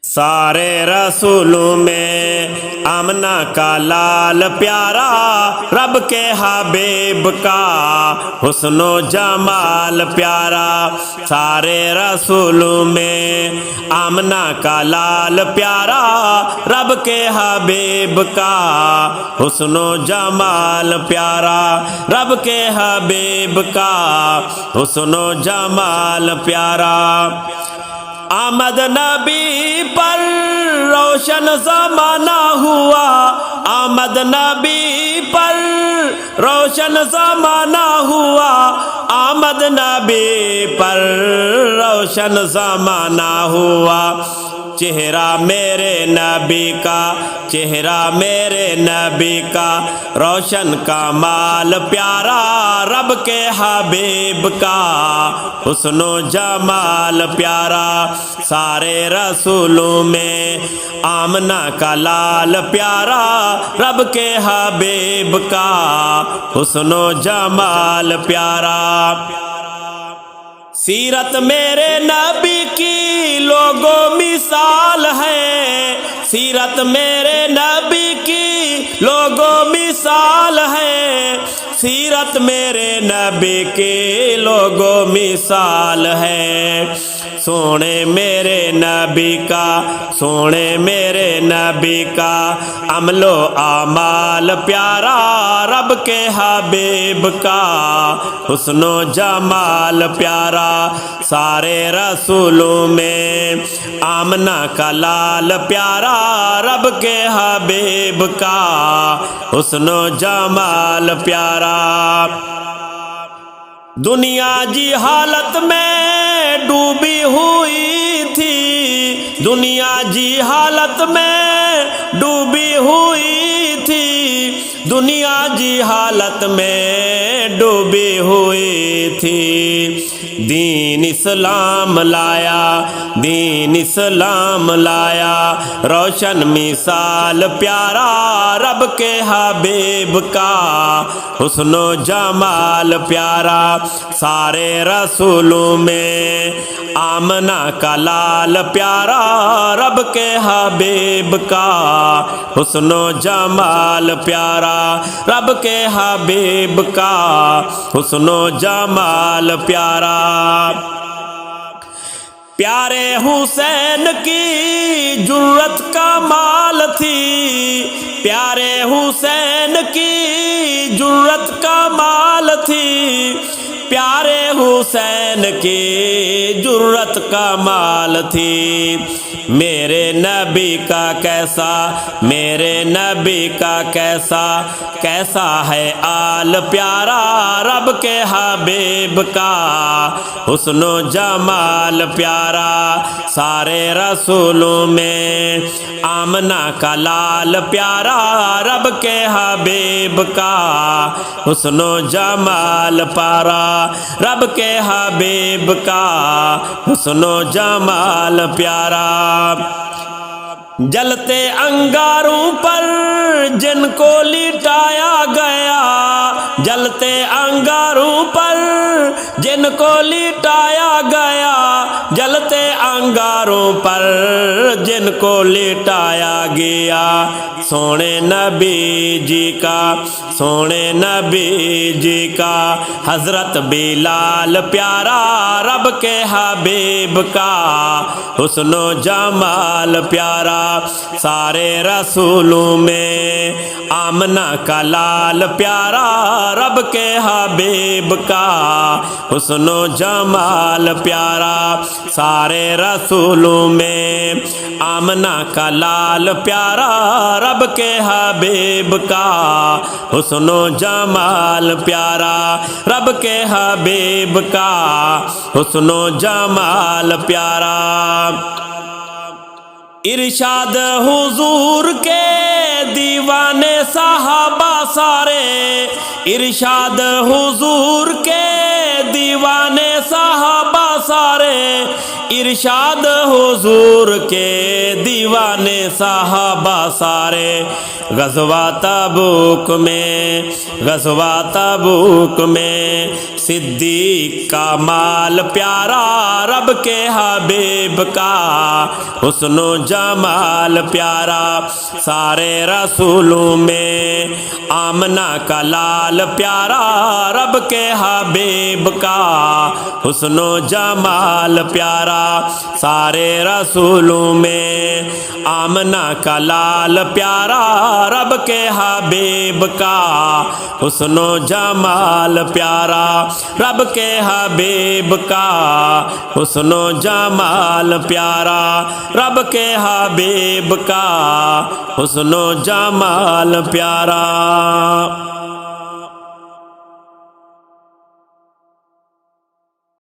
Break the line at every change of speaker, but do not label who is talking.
سارے رسولوں میں آمنہ کا لال پیارا، رب کے حبیب کا حسن و جمال پیارا۔ سارے رسولوں میں آمنہ کا لال پیارا، رب کے حبیب کا حسن و جمال پیارا، رب کے حبیب کا حسن و جمال پیارا۔ آمد نبی پر روشن زمانہ ہوا، آمد نبی پر روشن زمانہ ہوا، آمد نبی پر روشن زمانہ ہوا۔ چہرہ میرے نبی کا، چہرہ میرے نبی کا روشن کمال پیارا، رب کے حبیب کا حسن و جمال پیارا۔ سارے رسولوں میں آمنہ کا لال پیارا، رب کے حبیب کا حسن و جمال پیارا۔ سیرت میرے نبی کی لوگو مثال ہے، سیرت میرے نبی کی لوگو مثال ہے، سیرت میرے نبی کی لوگو مثال ہے۔ سونے میرے نبی کا، سونے میرے نبی کا عمل و اعمال پیارا، رب کے حبیب کا حسن و جمال پیارا۔ سارے رسولوں میں آمنہ کا لال پیارا، رب کے حبیب کا حسن و جمال پیارا۔ دنیا جی حالت میں ڈوبی ہوئی تھی، دنیا جی حالت میں ڈوبی ہوئی تھی، دنیا جی حالت میں ڈوبی ہوئی تھی۔ دین اسلام لایا، دین اسلام لایا، روشن مثال پیارا، رب کے حبیب کا حسن و جمال پیارا۔ سارے رسولوں میں آمنہ کا لال پیارا، رب کے حبیب کا حسن و جمال پیارا، رب کے حبیب کا حسن و جمال پیارا۔ پیارے حسین کی جرت کمال تھی، پیارے حسین کی جرت کمال تھی، پیارے حسین کی جرت کمال تھی۔ میرے نبی کا کیسا، میرے نبی کا کیسا، کیسا ہے آل پیارا، رب کے حبیب کا حسن و جمال پیارا۔ سارے رسولوں میں آمنہ کا لال پیارا، رب کے حبیب کا حسن و جمال پیارا، رب کے حبیب کا حسن و جمال پیارا۔ جلتے انگاروں پر جن کو لٹایا گیا، جلتے انگاروں پر جن کو لٹایا گیا، جلتے انگاروں پر جن کو لٹایا گیا۔ سونے نبی جی کا، سونے نبی جی کا حضرت بلال پیارا، رب کے حبیب کا حسن و جمال پیارا۔ سارے رسولوں میں آمنہ کا لال پیارا، رب کے حبیب کا حسن و جمال پیارا۔ سارے رسولوں میں آمنہ کا لال پیارا، رب کے حبیب کا حسن و جمال پیارا، رب کے حبیب کا حسن و جمال پیارا۔ ارشاد حضور کے دیوانے صحابہ سارے، ارشاد حضور کے دیوانے صحابہ سارے، ارشاد حضور کے دیوانے صحابہ سارے غزوہ تبوک میں صدیق کا مال پیارا رب کے حبیب کا حسن و جمال پیارا سارے رسولوں میں آمنہ کا لال پیارا رب کے حبیب کا حسن و جمال پیارا سارے رسولوں میں آمنہ کا لال پیارا رب کے حبیب کا حسن و جمال پیارا رب کے حبیب کا حسن و جمال پیارا رب کے حبیب کا حسن و جمال پیارا